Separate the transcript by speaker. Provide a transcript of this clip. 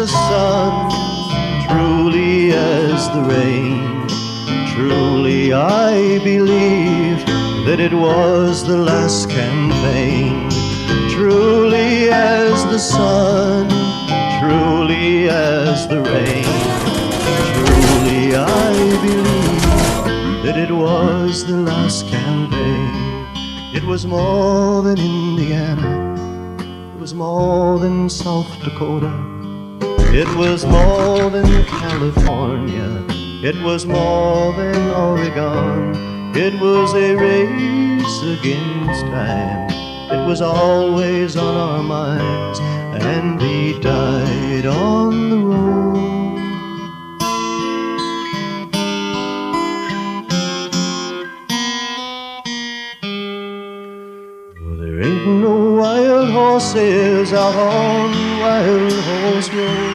Speaker 1: the sun, truly as the rain. Truly I believe that it was the last campaign. Truly as the sun, truly as the rain. Truly I believe that it was the last campaign. It was more than Indiana, it was more than South Dakota, it was more than California, it was more than Oregon. It was a race against time, it was always on our minds, and he died on the road. There ain't no wild horses out on Wild Horse Road.